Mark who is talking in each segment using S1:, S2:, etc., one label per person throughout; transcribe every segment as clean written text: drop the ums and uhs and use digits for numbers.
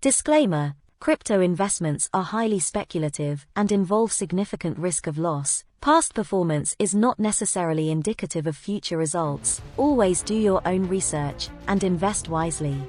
S1: Disclaimer: crypto investments are highly speculative and involve significant risk of loss. Past performance is not necessarily indicative of future results. Always do your own research and invest wisely.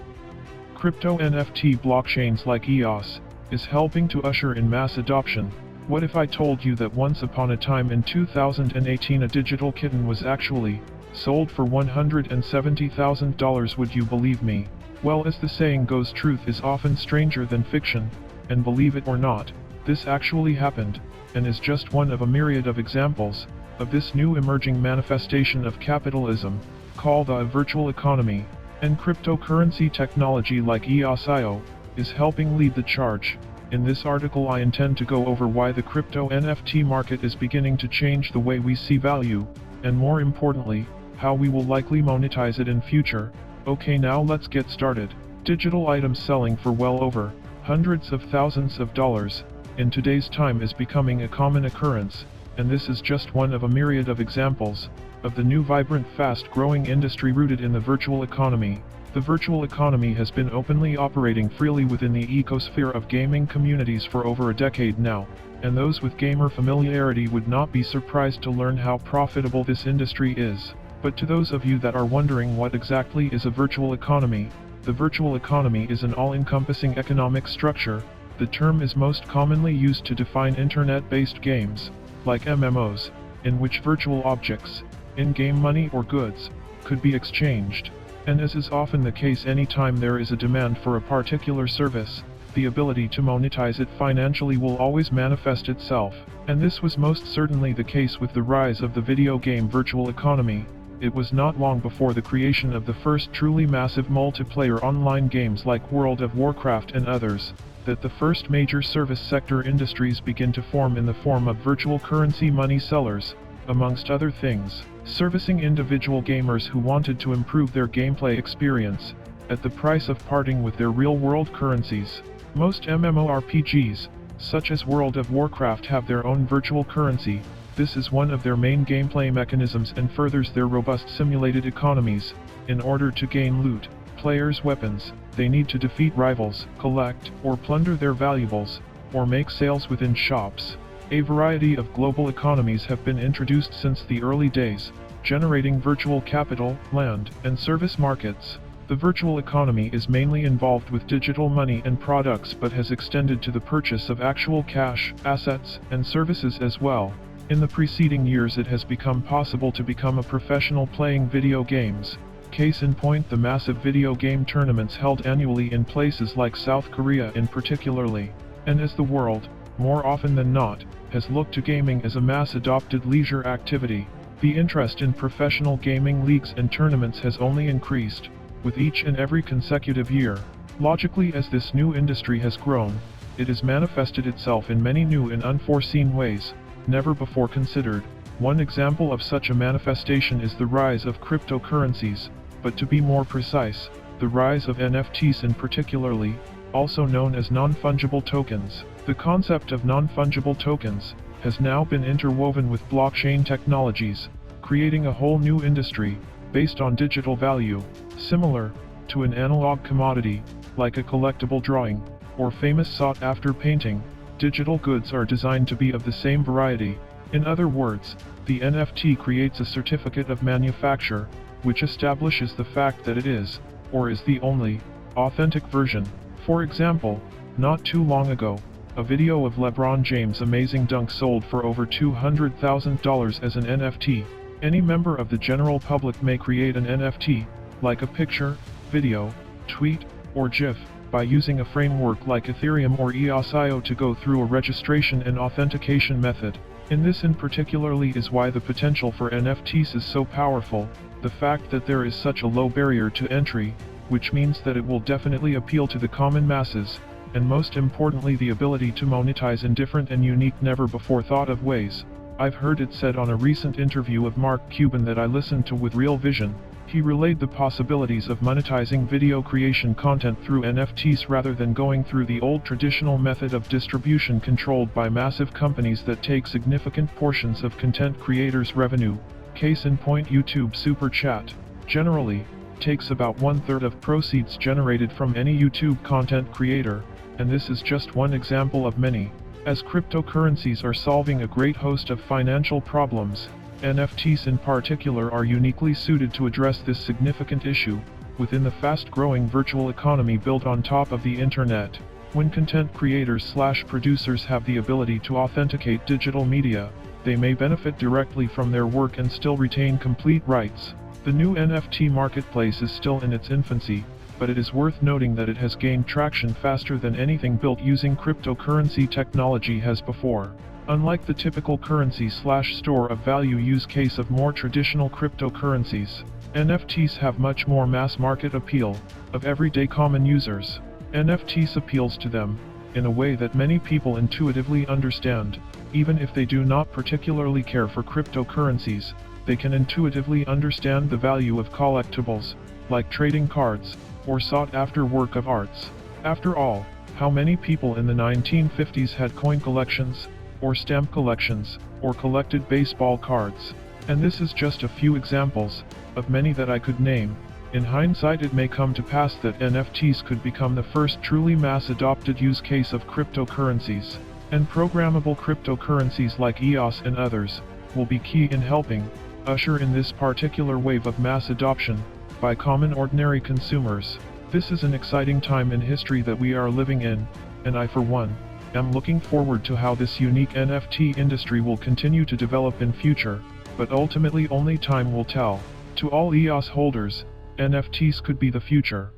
S2: Crypto NFT blockchains like EOS is helping to usher in mass adoption. What if I told you that once upon a time in 2018 a digital kitten was actually sold for $170,000? Would you believe me? Well, as the saying goes, truth is often stranger than fiction, and believe it or not, this actually happened, and is just one of a myriad of examples of this new emerging manifestation of capitalism, called a virtual economy, and cryptocurrency technology like EOS-IO is helping lead the charge. In this article I intend to go over why the crypto NFT market is beginning to change the way we see value, and more importantly, how we will likely monetize it in future. Okay, now let's get started. Digital items selling for well over hundreds of thousands of dollars in today's time is becoming a common occurrence, and this is just one of a myriad of examples of the new vibrant, fast-growing industry rooted in the virtual economy. The virtual economy has been openly operating freely within the ecosphere of gaming communities for over a decade now, and those with gamer familiarity would not be surprised to learn how profitable this industry is. But to those of you that are wondering what exactly is a virtual economy, the virtual economy is an all-encompassing economic structure. The term is most commonly used to define internet-based games, like MMOs, in which virtual objects, in-game money or goods, could be exchanged. And as is often the case anytime there is a demand for a particular service, the ability to monetize it financially will always manifest itself. And this was most certainly the case with the rise of the video game virtual economy. It was not long before the creation of the first truly massive multiplayer online games like World of Warcraft and others, that the first major service sector industries begin to form in the form of virtual currency money sellers, amongst other things, servicing individual gamers who wanted to improve their gameplay experience, at the price of parting with their real-world currencies. Most MMORPGs, such as World of Warcraft, have their own virtual currency. This is one of their main gameplay mechanisms and furthers their robust simulated economies. In order to gain loot, players' weapons, they need to defeat rivals, collect or plunder their valuables, or make sales within shops. A variety of global economies have been introduced since the early days, generating virtual capital, land, and service markets. The virtual economy is mainly involved with digital money and products but has extended to the purchase of actual cash, assets, and services as well. In the preceding years it has become possible to become a professional playing video games. Case in point, the massive video game tournaments held annually in places like South Korea in particularly. And as the world, more often than not, has looked to gaming as a mass-adopted leisure activity, the interest in professional gaming leagues and tournaments has only increased with each and every consecutive year. Logically, as this new industry has grown, it has manifested itself in many new and unforeseen ways, never before considered. One example of such a manifestation is the rise of cryptocurrencies, but to be more precise, the rise of NFTs in particularly, also known as non-fungible tokens. The concept of non-fungible tokens has now been interwoven with blockchain technologies, creating a whole new industry based on digital value, similar to an analog commodity, like a collectible drawing or famous sought-after painting. Digital goods are designed to be of the same variety. In other words, the NFT creates a certificate of manufacture, which establishes the fact that it is, or is the only, authentic version. For example, not too long ago, a video of LeBron James' amazing dunk sold for over $200,000 as an NFT. Any member of the general public may create an NFT, like a picture, video, tweet, or GIF, by using a framework like Ethereum or EOS-IO to go through a registration and authentication method. And this in particularly is why the potential for NFTs is so powerful, the fact that there is such a low barrier to entry, which means that it will definitely appeal to the common masses, and most importantly the ability to monetize in different and unique, never before thought of ways. I've heard it said on a recent interview of Mark Cuban that I listened to with Real Vision. He relayed the possibilities of monetizing video creation content through NFTs rather than going through the old traditional method of distribution controlled by massive companies that take significant portions of content creators' revenue. Case in point, YouTube Super Chat. Generally, takes about 1/3 of proceeds generated from any YouTube content creator, and this is just one example of many. As cryptocurrencies are solving a great host of financial problems, NFTs in particular are uniquely suited to address this significant issue, within the fast-growing virtual economy built on top of the internet. When content creators/producers have the ability to authenticate digital media, they may benefit directly from their work and still retain complete rights. The new NFT marketplace is still in its infancy, but it is worth noting that it has gained traction faster than anything built using cryptocurrency technology has before. Unlike the typical currency/store of value use case of more traditional cryptocurrencies, NFTs have much more mass market appeal, of everyday common users. NFTs appeals to them, in a way that many people intuitively understand. Even if they do not particularly care for cryptocurrencies, they can intuitively understand the value of collectibles, like trading cards, or sought-after work of arts. After all, how many people in the 1950s had coin collections, or stamp collections, or collected baseball cards? And this is just a few examples, of many that I could name. In hindsight, it may come to pass that NFTs could become the first truly mass-adopted use case of cryptocurrencies, and programmable cryptocurrencies like EOS and others, will be key in helping usher in this particular wave of mass adoption, by common ordinary consumers. This is an exciting time in history that we are living in, and I for one, am looking forward to how this unique NFT industry will continue to develop in future, but ultimately only time will tell. To all EOS holders, NFTs could be the future.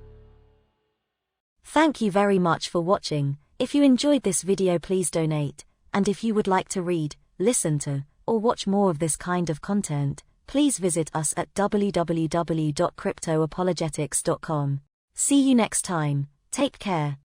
S1: Thank you very much for watching. If you enjoyed this video, please donate, and if you would like to read, listen to, or watch more of this kind of content, please visit us at www.cryptoapologetics.com. See you next time. Take care.